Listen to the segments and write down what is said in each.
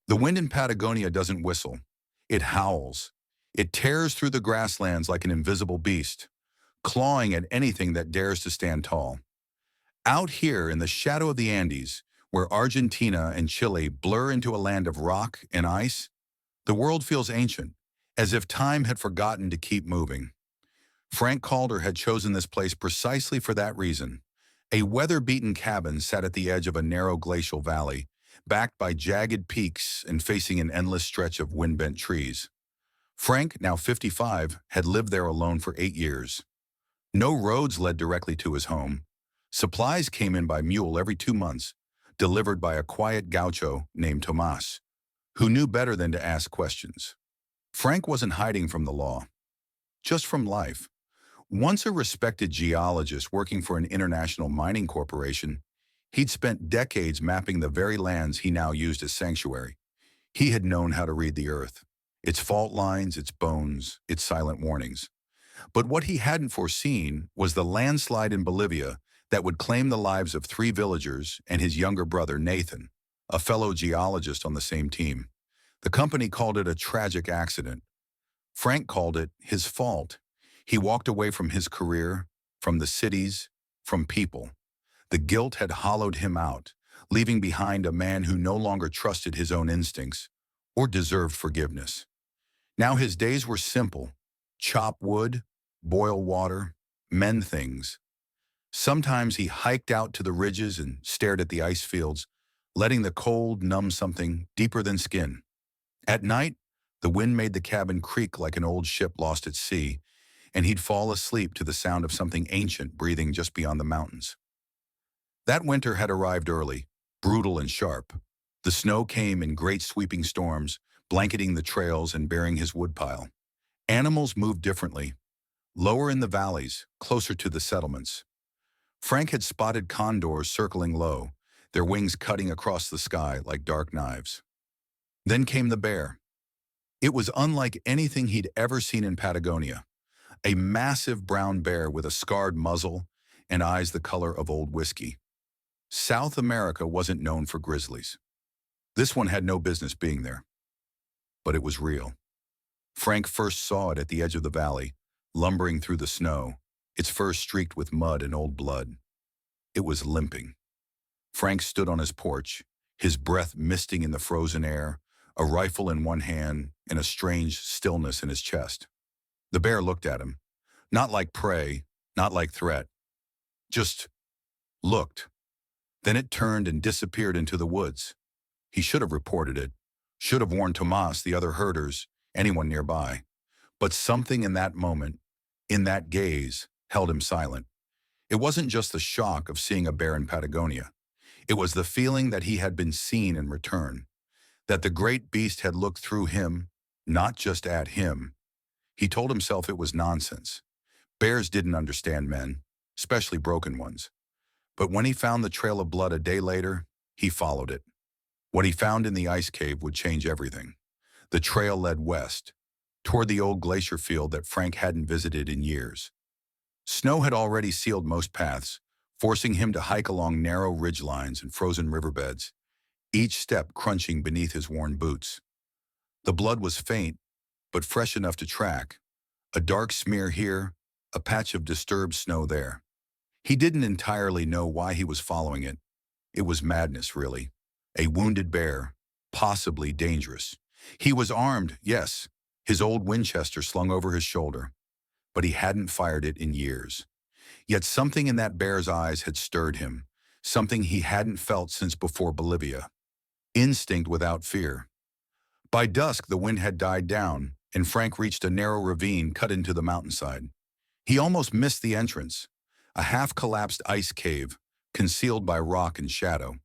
The wind in Patagonia doesn't whistle. It howls. It tears through the grasslands like an invisible beast, clawing at anything that dares to stand tall. Out here in the shadow of the Andes, where Argentina and Chile blur into a land of rock and ice, the world feels ancient, as if time had forgotten to keep moving. Frank Calder had chosen this place precisely for that reason. A weather-beaten cabin sat at the edge of a narrow glacial valley, backed by jagged peaks and facing an endless stretch of wind-bent trees. Frank, now 55, had lived there alone for 8 years. No roads led directly to his home. Supplies came in by mule every 2 months, delivered by a quiet gaucho named Tomas, who knew better than to ask questions. Frank wasn't hiding from the law, just from life. Once a respected geologist working for an international mining corporation, he'd spent decades mapping the very lands he now used as sanctuary. He had known how to read the earth, its fault lines, its bones, its silent warnings. But what he hadn't foreseen was the landslide in Bolivia that would claim the lives of 3 villagers and his younger brother, Nathan, a fellow geologist on the same team. The company called it a tragic accident. Frank called it his fault. He walked away from his career, from the cities, from people. The guilt had hollowed him out, leaving behind a man who no longer trusted his own instincts or deserved forgiveness. Now his days were simple: chop wood, boil water, mend things. Sometimes he hiked out to the ridges and stared at the ice fields, letting the cold numb something deeper than skin. At night, the wind made the cabin creak like an old ship lost at sea, and he'd fall asleep to the sound of something ancient breathing just beyond the mountains. That winter had arrived early, brutal and sharp. The snow came in great sweeping storms, blanketing the trails and burying his woodpile. Animals moved differently, lower in the valleys, closer to the settlements. Frank had spotted condors circling low, their wings cutting across the sky like dark knives. Then came the bear. It was unlike anything he'd ever seen in Patagonia. A massive brown bear with a scarred muzzle and eyes the color of old whiskey. South America wasn't known for grizzlies. This one had no business being there. But it was real. Frank first saw it at the edge of the valley, lumbering through the snow, its fur streaked with mud and old blood. It was limping. Frank stood on his porch, his breath misting in the frozen air, a rifle in one hand and a strange stillness in his chest. The bear looked at him, not like prey, not like threat, just looked. Then it turned and disappeared into the woods. He should have reported it, should have warned Tomas, the other herders, anyone nearby. But something in that moment, in that gaze, held him silent. It wasn't just the shock of seeing a bear in Patagonia. It was the feeling that he had been seen in return, that the great beast had looked through him, not just at him. He told himself it was nonsense. Bears didn't understand men, especially broken ones. But when he found the trail of blood a day later, he followed it. What he found in the ice cave would change everything. The trail led west, toward the old glacier field that Frank hadn't visited in years. Snow had already sealed most paths, forcing him to hike along narrow ridgelines and frozen riverbeds, each step crunching beneath his worn boots. The blood was faint, but fresh enough to track. A dark smear here, a patch of disturbed snow there. He didn't entirely know why he was following it. It was madness, really. A wounded bear, possibly dangerous. He was armed, yes, his old Winchester slung over his shoulder, but he hadn't fired it in years. Yet something in that bear's eyes had stirred him, something he hadn't felt since before Bolivia. Instinct without fear. By dusk, the wind had died down, and Frank reached a narrow ravine cut into the mountainside. He almost missed the entrance, a half-collapsed ice cave, concealed by rock and shadow.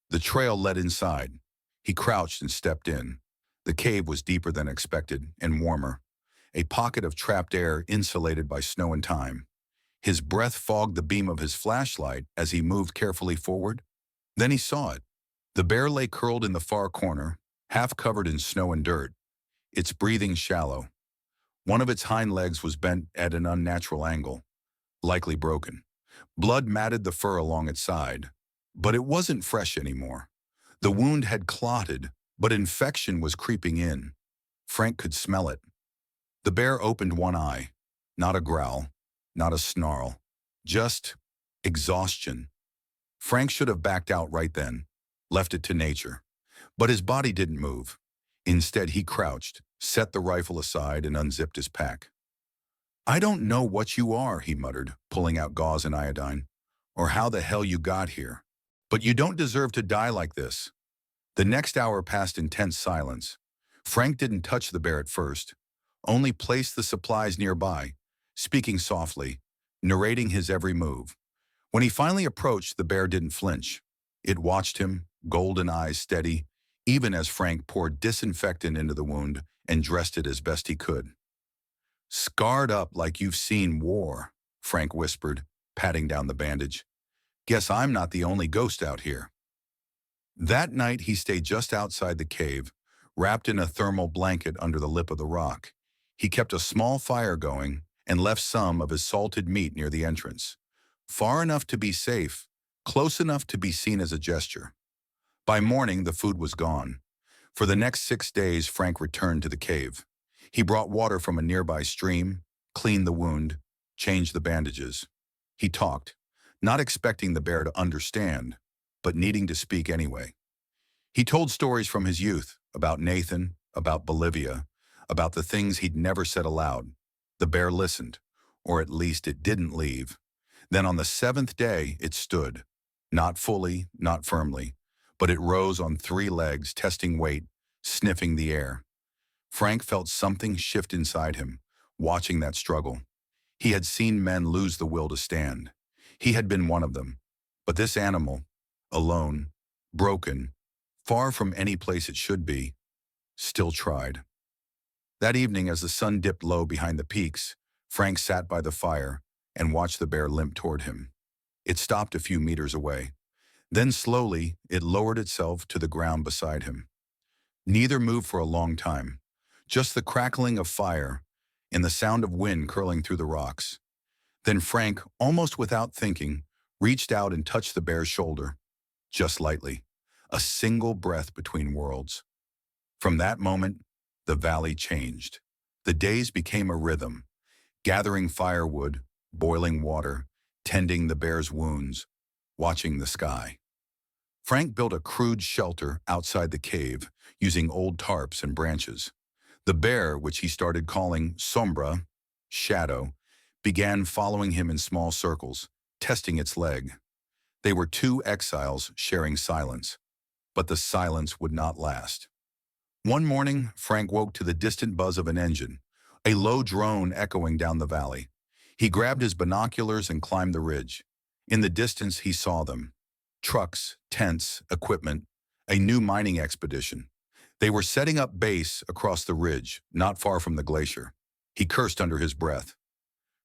The trail led inside. He crouched and stepped in. The cave was deeper than expected and warmer, a pocket of trapped air insulated by snow and time. His breath fogged the beam of his flashlight as he moved carefully forward. Then he saw it. The bear lay curled in the far corner, half covered in snow and dirt, its breathing shallow. One of its hind legs was bent at an unnatural angle, likely broken. Blood matted the fur along its side, but it wasn't fresh anymore. The wound had clotted, But infection was creeping in. Frank could smell it. The bear opened one eye. Not a growl, not a snarl, just exhaustion. Frank should have backed out right then, left it to nature. But his body didn't move. Instead, he crouched, set the rifle aside, and unzipped his pack. "I don't know what you are," he muttered, pulling out gauze and iodine, "or how the hell you got here. But you don't deserve to die like this." The next hour passed in tense silence. Frank didn't touch the bear at first, only placed the supplies nearby, speaking softly, narrating his every move. When he finally approached, the bear didn't flinch. It watched him, golden eyes steady, even as Frank poured disinfectant into the wound and dressed it as best he could. "Scarred up like you've seen war," Frank whispered, patting down the bandage. "Guess I'm not the only ghost out here." That night he stayed just outside the cave, wrapped in a thermal blanket under the lip of the rock. He kept a small fire going and left some of his salted meat near the entrance. Far enough to be safe, close enough to be seen as a gesture. By morning, the food was gone. For the next 6 days, Frank returned to the cave. He brought water from a nearby stream, cleaned the wound, changed the bandages. He talked, not expecting the bear to understand, but needing to speak anyway. He told stories from his youth, about Nathan, about Bolivia, about the things he'd never said aloud. The bear listened, or at least it didn't leave. Then on the 7th day, it stood. Not fully, not firmly, but it rose on 3 legs, testing weight, sniffing the air. Frank felt something shift inside him, watching that struggle. He had seen men lose the will to stand. He had been one of them. But this animal, alone, broken, far from any place it should be, still tried. That evening, as the sun dipped low behind the peaks, Frank sat by the fire and watched the bear limp toward him. It stopped a few meters away. Then slowly, it lowered itself to the ground beside him. Neither moved for a long time, just the crackling of fire and the sound of wind curling through the rocks. Then Frank, almost without thinking, reached out and touched the bear's shoulder, just lightly, a single breath between worlds. From that moment, the valley changed. The days became a rhythm, gathering firewood, boiling water, tending the bear's wounds, watching the sky. Frank built a crude shelter outside the cave, using old tarps and branches. The bear, which he started calling sombra, shadow, began following him in small circles, testing its leg. They were 2 exiles sharing silence, but the silence would not last. One morning, Frank woke to the distant buzz of an engine, a low drone echoing down the valley. He grabbed his binoculars and climbed the ridge. In the distance, he saw them. Trucks, tents, equipment, a new mining expedition. They were setting up base across the ridge, not far from the glacier. He cursed under his breath.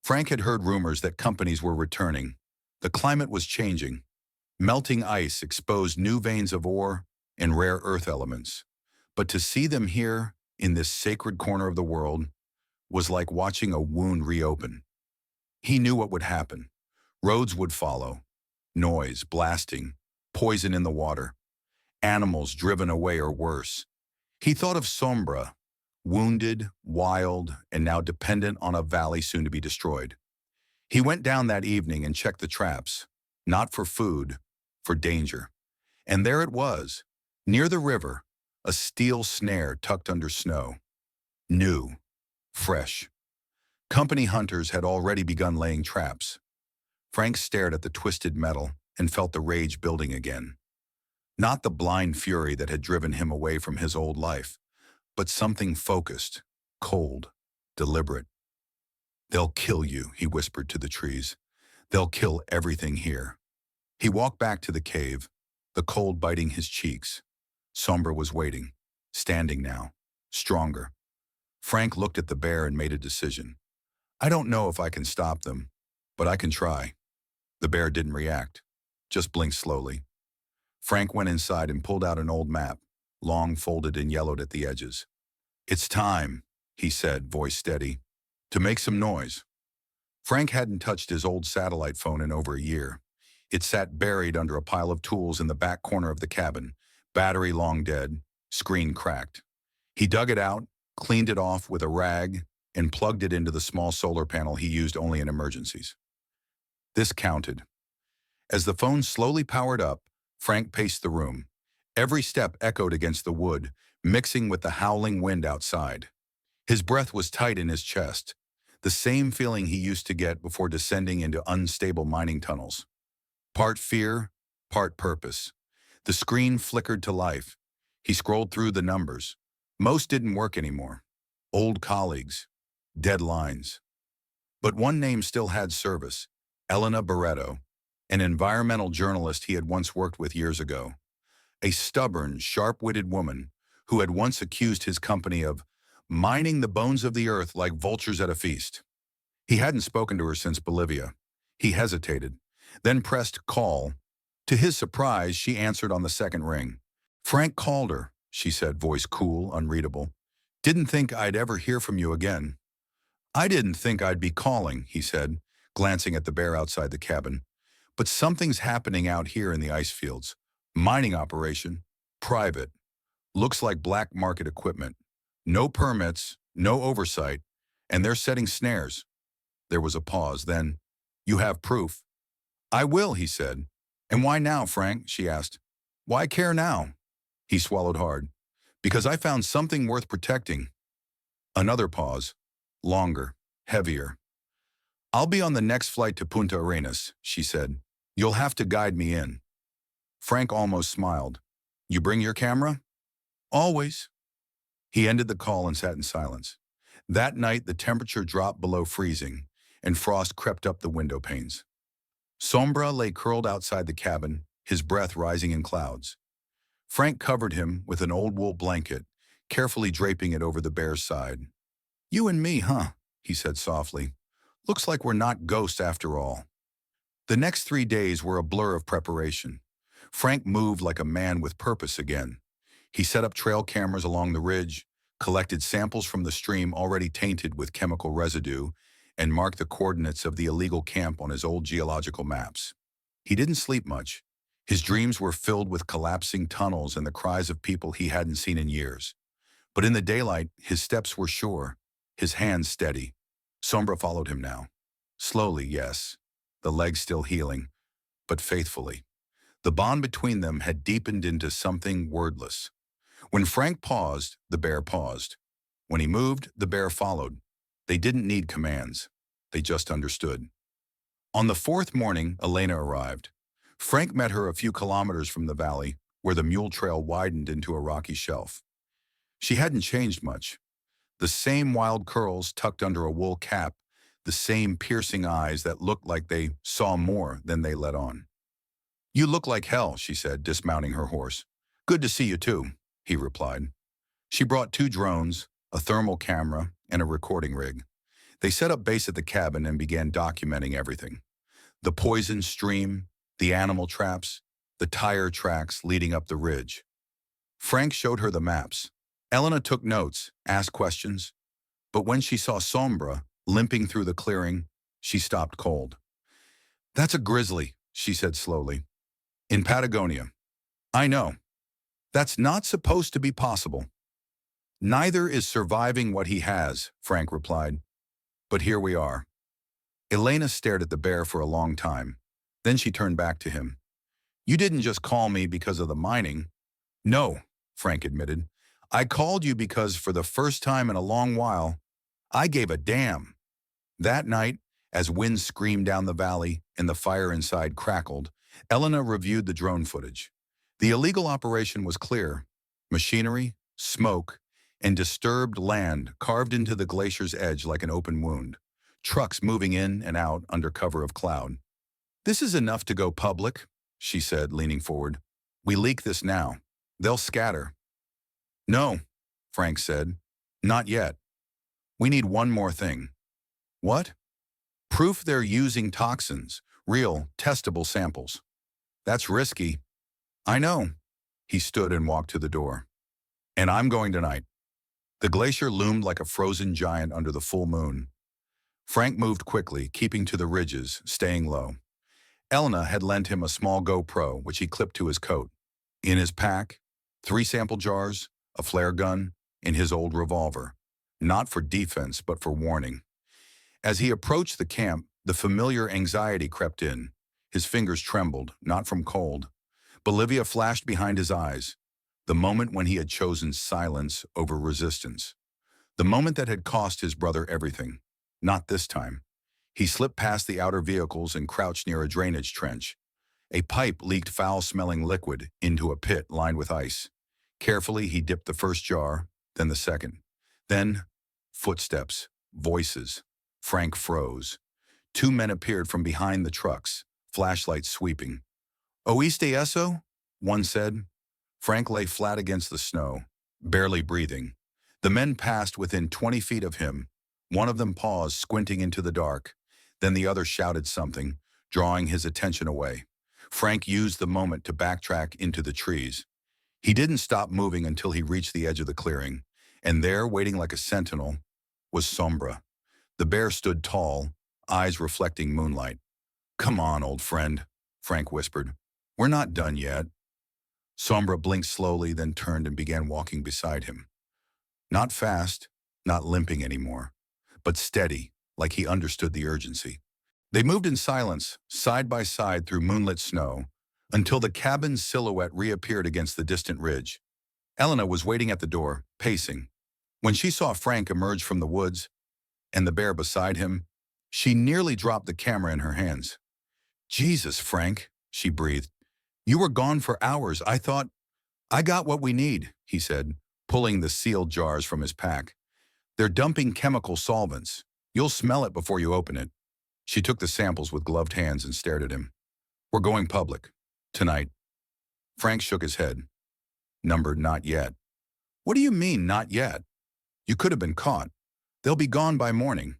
Frank had heard rumors that companies were returning. The climate was changing. Melting ice exposed new veins of ore and rare earth elements. But to see them here, in this sacred corner of the world, was like watching a wound reopen. He knew what would happen. Roads would follow. Noise, blasting, poison in the water. Animals driven away or worse. He thought of Sombra, wounded, wild, and now dependent on a valley soon to be destroyed. He went down that evening and checked the traps, not for food, for danger. And there it was, near the river, a steel snare tucked under snow. New, fresh. Company hunters had already begun laying traps. Frank stared at the twisted metal and felt the rage building again. Not the blind fury that had driven him away from his old life, but something focused, cold, deliberate. "They'll kill you," he whispered to the trees. "They'll kill everything here." He walked back to the cave, the cold biting his cheeks. Sombra was waiting, standing now, stronger. Frank looked at the bear and made a decision. "I don't know if I can stop them, but I can try." The bear didn't react, just blinked slowly. Frank went inside and pulled out an old map, long folded and yellowed at the edges. "It's time," he said, voice steady, "to make some noise." Frank hadn't touched his old satellite phone in over a year. It sat buried under a pile of tools in the back corner of the cabin, battery long dead, Screen cracked. He dug it out, cleaned it off with a rag, and plugged it into the small solar panel he used only in emergencies. This counted. As the phone slowly powered up, Frank paced the room. Every step echoed against the wood, mixing with the howling wind outside. His breath was tight in his chest, the same feeling he used to get before descending into unstable mining tunnels. Part fear, part purpose. The screen flickered to life. He scrolled through the numbers. Most didn't work anymore. Old colleagues. Dead lines. But one name still had service. Elena Barreto, an environmental journalist he had once worked with years ago. A stubborn, sharp-witted woman who had once accused his company of mining the bones of the earth like vultures at a feast. He hadn't spoken to her since Bolivia. He hesitated, then pressed call. To his surprise, she answered on the second ring. "Frank called her," she said, voice cool, unreadable. "Didn't think I'd ever hear from you again." "I didn't think I'd be calling," he said, glancing at the bear outside the cabin. "But something's happening out here in the ice fields. Mining operation. Private. Looks like black market equipment. No permits, no oversight, and they're setting snares." There was a pause, then, "You have proof?" "I will," he said. "And why now, Frank?" she asked. "Why care now?" He swallowed hard. "Because I found something worth protecting." Another pause. Longer. Heavier. "I'll be on the next flight to Punta Arenas," she said. "You'll have to guide me in." Frank almost smiled. "You bring your camera?" "Always." He ended the call and sat in silence. That night, the temperature dropped below freezing, and frost crept up the window panes. Sombra lay curled outside the cabin, his breath rising in clouds. Frank covered him with an old wool blanket, carefully draping it over the bear's side. "You and me, huh?" he said softly. "Looks like we're not ghosts after all." The next 3 days were a blur of preparation. Frank moved like a man with purpose again. He set up trail cameras along the ridge, collected samples from the stream already tainted with chemical residue, and marked the coordinates of the illegal camp on his old geological maps. He didn't sleep much. His dreams were filled with collapsing tunnels and the cries of people he hadn't seen in years. But in the daylight, his steps were sure, his hands steady. Sombra followed him now. Slowly, yes, the legs still healing, but faithfully. The bond between them had deepened into something wordless. When Frank paused, the bear paused. When he moved, the bear followed. They didn't need commands. They just understood. On the fourth morning, Elena arrived. Frank met her a few kilometers from the valley, where the mule trail widened into a rocky shelf. She hadn't changed much. The same wild curls tucked under a wool cap, the same piercing eyes that looked like they saw more than they let on. "You look like hell," she said, dismounting her horse. "Good to see you too," he replied. She brought 2 drones, a thermal camera, and a recording rig. They set up base at the cabin and began documenting everything. The poison stream, the animal traps, the tire tracks leading up the ridge. Frank showed her the maps. Elena took notes, asked questions. But when she saw Sombra limping through the clearing, she stopped cold. "That's a grizzly," she said slowly. "In Patagonia." "I know. That's not supposed to be possible." "Neither is surviving what he has," Frank replied. "But here we are." Elena stared at the bear for a long time. Then she turned back to him. "You didn't just call me because of the mining." "No," Frank admitted. "I called you because for the first time in a long while, I gave a damn." That night, as wind screamed down the valley and the fire inside crackled, Elena reviewed the drone footage. The illegal operation was clear. Machinery, smoke, and disturbed land carved into the glacier's edge like an open wound. Trucks moving in and out under cover of cloud. "This is enough to go public," she said, leaning forward. "We leak this now. They'll scatter." "No," Frank said. "Not yet. We need one more thing." "What?" "Proof they're using toxins, real, testable samples." "That's risky." "I know." He stood and walked to the door. "And I'm going tonight." The glacier loomed like a frozen giant under the full moon. Frank moved quickly, keeping to the ridges, staying low. Elena had lent him a small GoPro, which he clipped to his coat. In his pack, 3 sample jars, a flare gun, and his old revolver, not for defense but for warning. As he approached the camp, the familiar anxiety crept in. His fingers trembled, not from cold. Bolivia flashed behind his eyes, the moment when he had chosen silence over resistance. The moment that had cost his brother everything. Not this time. He slipped past the outer vehicles and crouched near a drainage trench. A pipe leaked foul-smelling liquid into a pit lined with ice. Carefully, he dipped the first jar, then the second. Then, footsteps, voices. Frank froze. Two men appeared from behind the trucks, flashlights sweeping. "Oíste eso?" one said. Frank lay flat against the snow, barely breathing. The men passed within 20 feet of him. One of them paused, squinting into the dark. Then the other shouted something, drawing his attention away. Frank used the moment to backtrack into the trees. He didn't stop moving until he reached the edge of the clearing, and there, waiting like a sentinel, was Sombra. The bear stood tall, eyes reflecting moonlight. "Come on, old friend," Frank whispered. "We're not done yet." Sombra blinked slowly, then turned and began walking beside him. Not fast, not limping anymore, but steady, like he understood the urgency. They moved in silence, side by side through moonlit snow, until the cabin's silhouette reappeared against the distant ridge. Elena was waiting at the door, pacing. When she saw Frank emerge from the woods, and the bear beside him, she nearly dropped the camera in her hands. "Jesus, Frank," she breathed. "You were gone for hours. I got what we need," he said, pulling the sealed jars from his pack. "They're dumping chemical solvents. You'll smell it before you open it." She took the samples with gloved hands and stared at him. "We're going public. Tonight." Frank shook his head. "Numbered not yet." "What do you mean, not yet? You could have been caught. They'll be gone by morning."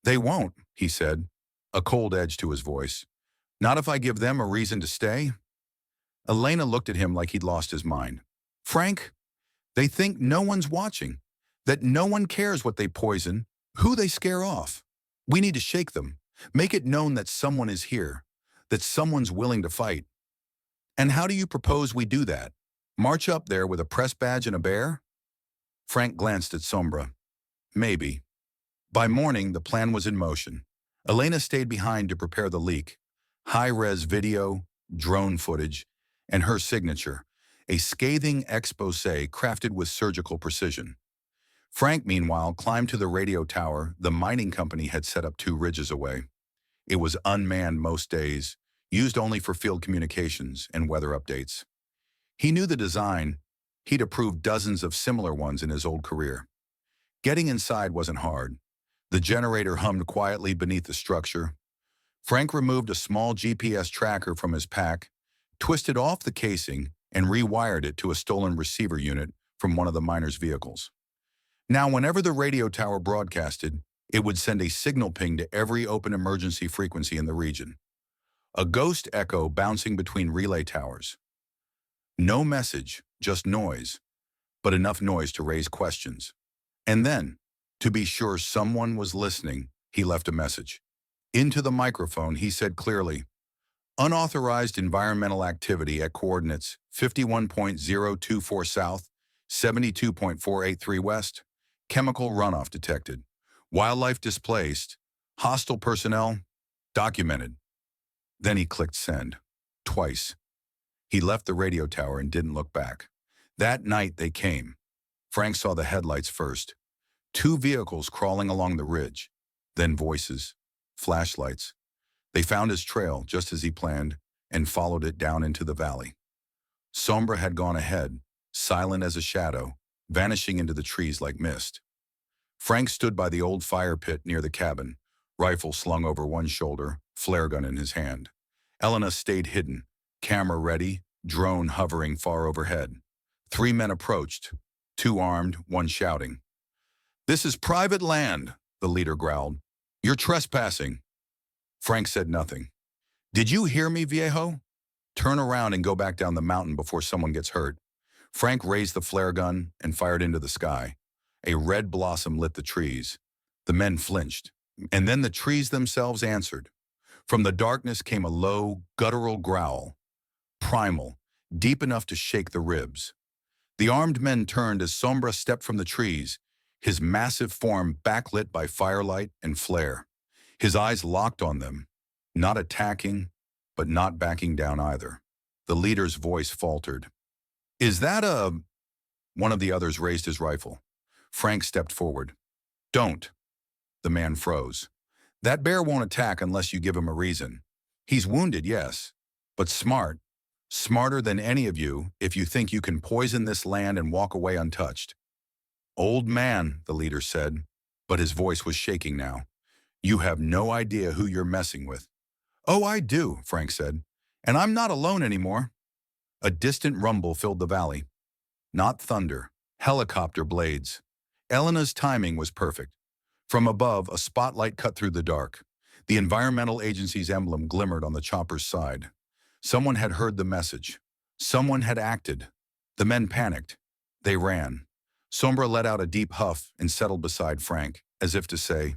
"They won't," he said, a cold edge to his voice. "Not if I give them a reason to stay." Elena looked at him like he'd lost his mind. "Frank, they think no one's watching, that no one cares what they poison, who they scare off. We need to shake them, make it known that someone is here, that someone's willing to fight." "And how do you propose we do that? March up there with a press badge and a bear?" Frank glanced at Sombra. "Maybe." By morning, the plan was in motion. Elena stayed behind to prepare the leak. High-res video, drone footage, and her signature, a scathing exposé crafted with surgical precision. Frank, meanwhile, climbed to the radio tower the mining company had set up 2 ridges away. It was unmanned most days, used only for field communications and weather updates. He knew the design. He'd approved dozens of similar ones in his old career. Getting inside wasn't hard. The generator hummed quietly beneath the structure. Frank removed a small GPS tracker from his pack, twisted off the casing, and rewired it to a stolen receiver unit from one of the miners' vehicles. Now, whenever the radio tower broadcasted, it would send a signal ping to every open emergency frequency in the region. A ghost echo bouncing between relay towers. No message, just noise, but enough noise to raise questions. And then, to be sure someone was listening, he left a message. Into the microphone, he said clearly, "Unauthorized environmental activity at coordinates 51.024 south, 72.483 west. Chemical runoff detected. Wildlife displaced. Hostile personnel documented." Then he clicked send. Twice. He left the radio tower and didn't look back. That night they came. Frank saw the headlights first. 2 vehicles crawling along the ridge. Then voices. Flashlights. They found his trail, just as he planned, and followed it down into the valley. Sombra had gone ahead, silent as a shadow, vanishing into the trees like mist. Frank stood by the old fire pit near the cabin, rifle slung over one shoulder, flare gun in his hand. Elena stayed hidden, camera ready, drone hovering far overhead. 3 men approached, 2 armed, 1 shouting. "This is private land," the leader growled. "You're trespassing." Frank said nothing. "Did you hear me, viejo? Turn around and go back down the mountain before someone gets hurt." Frank raised the flare gun and fired into the sky. A red blossom lit the trees. The men flinched, and then the trees themselves answered. From the darkness came a low, guttural growl, primal, deep enough to shake the ribs. The armed men turned as Sombra stepped from the trees, his massive form backlit by firelight and flare. His eyes locked on them, not attacking, but not backing down either. The leader's voice faltered. "Is that a—" One of the others raised his rifle. Frank stepped forward. "Don't." The man froze. "That bear won't attack unless you give him a reason. He's wounded, yes, but smart. Smarter than any of you if you think you can poison this land and walk away untouched." "Old man," the leader said, but his voice was shaking now. "You have no idea who you're messing with." "Oh, I do," Frank said. "And I'm not alone anymore." A distant rumble filled the valley. Not thunder, helicopter blades. Elena's timing was perfect. From above, a spotlight cut through the dark. The environmental agency's emblem glimmered on the chopper's side. Someone had heard the message. Someone had acted. The men panicked. They ran. Sombra let out a deep huff and settled beside Frank, as if to say,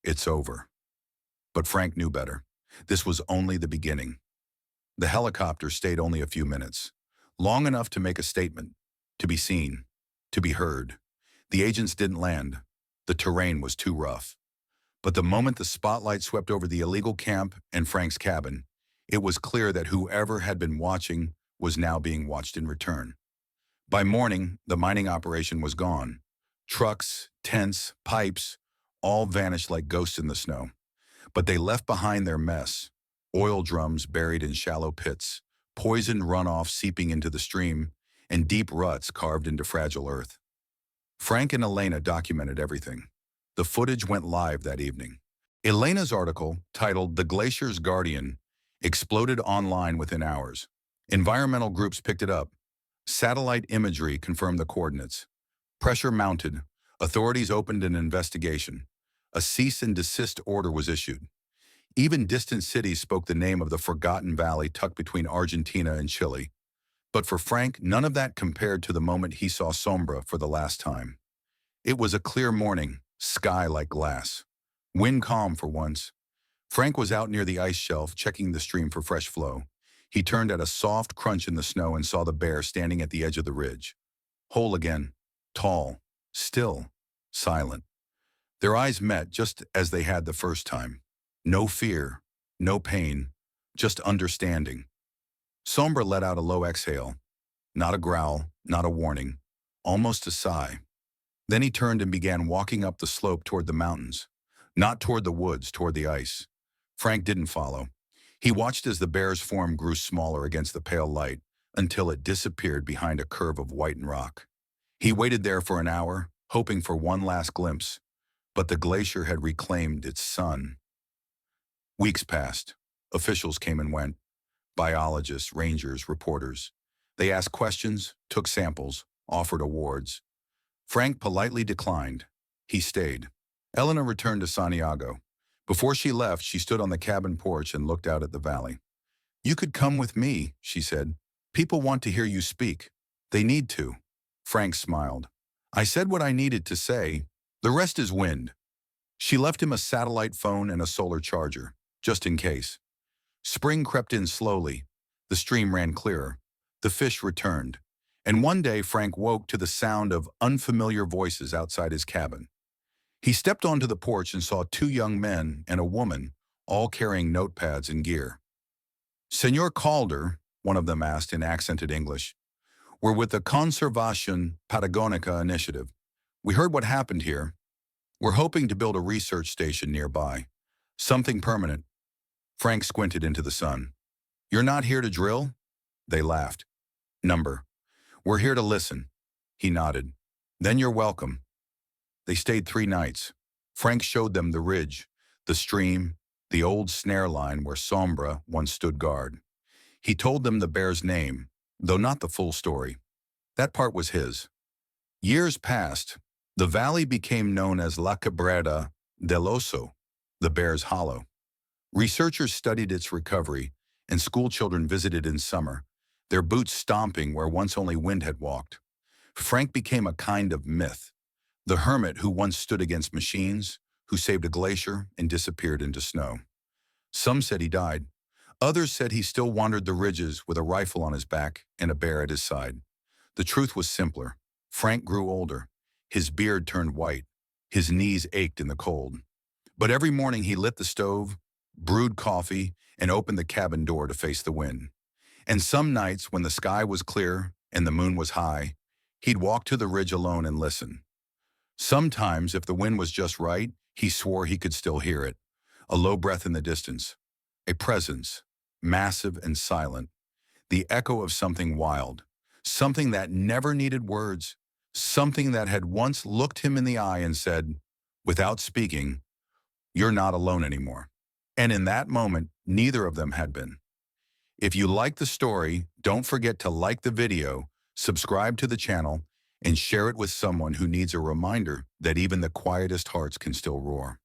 "It's over." But Frank knew better. This was only the beginning. The helicopter stayed only a few minutes, long enough to make a statement, to be seen, to be heard. The agents didn't land. The terrain was too rough. But the moment the spotlight swept over the illegal camp and Frank's cabin, it was clear that whoever had been watching was now being watched in return. By morning, the mining operation was gone. Trucks, tents, pipes, all vanished like ghosts in the snow. But they left behind their mess: oil drums buried in shallow pits, poisoned runoff seeping into the stream, and deep ruts carved into fragile earth. Frank and Elena documented everything. The footage went live that evening. Elena's article, titled "The Glacier's Guardian," exploded online within hours. Environmental groups picked it up. Satellite imagery confirmed the coordinates. Pressure mounted. Authorities opened an investigation. A cease and desist order was issued. Even distant cities spoke the name of the forgotten valley tucked between Argentina and Chile. But for Frank, none of that compared to the moment he saw Sombra for the last time. It was a clear morning, sky like glass. Wind calm for once. Frank was out near the ice shelf, checking the stream for fresh flow. He turned at a soft crunch in the snow and saw the bear standing at the edge of the ridge. Whole again, tall, still, silent. Their eyes met just as they had the first time. No fear, no pain, just understanding. Sombra let out a low exhale. Not a growl, not a warning, almost a sigh. Then he turned and began walking up the slope toward the mountains. Not toward the woods, toward the ice. Frank didn't follow. He watched as the bear's form grew smaller against the pale light until it disappeared behind a curve of whitened rock. He waited there for an hour, hoping for one last glimpse, but the glacier had reclaimed its son. Weeks passed. Officials came and went. Biologists, rangers, reporters. They asked questions, took samples, offered awards. Frank politely declined. He stayed. Elena returned to Santiago. Before she left, she stood on the cabin porch and looked out at the valley. "You could come with me," she said. "People want to hear you speak. They need to." Frank smiled. "I said what I needed to say. The rest is wind." She left him a satellite phone and a solar charger, just in case. Spring crept in slowly. The stream ran clearer. The fish returned. And one day Frank woke to the sound of unfamiliar voices outside his cabin. He stepped onto the porch and saw two young men and a woman, all carrying notepads and gear. "Senor Calder," one of them asked in accented English, "we're with the Conservation Patagonica initiative. We heard what happened here. We're hoping to build a research station nearby. Something permanent." Frank squinted into the sun. "You're not here to drill?" They laughed. "Number. We're here to listen." He nodded. "Then you're welcome." They stayed 3 nights. Frank showed them the ridge, the stream, the old snare line where Sombra once stood guard. He told them the bear's name, though not the full story. That part was his. Years passed. The valley became known as La Cabrera del Oso, the bear's hollow. Researchers studied its recovery, and schoolchildren visited in summer, their boots stomping where once only wind had walked. Frank became a kind of myth, the hermit who once stood against machines, who saved a glacier and disappeared into snow. Some said he died. Others said he still wandered the ridges with a rifle on his back and a bear at his side. The truth was simpler. Frank grew older. His beard turned white. His knees ached in the cold. But every morning he lit the stove, brewed coffee, and opened the cabin door to face the wind. And some nights, when the sky was clear and the moon was high, he'd walk to the ridge alone and listen. Sometimes, if the wind was just right, he swore he could still hear it. A low breath in the distance. A presence, massive and silent. The echo of something wild. Something that never needed words. Something that had once looked him in the eye and said, without speaking, "You're not alone anymore." And in that moment, neither of them had been. If you like the story, don't forget to like the video, subscribe to the channel, and share it with someone who needs a reminder that even the quietest hearts can still roar.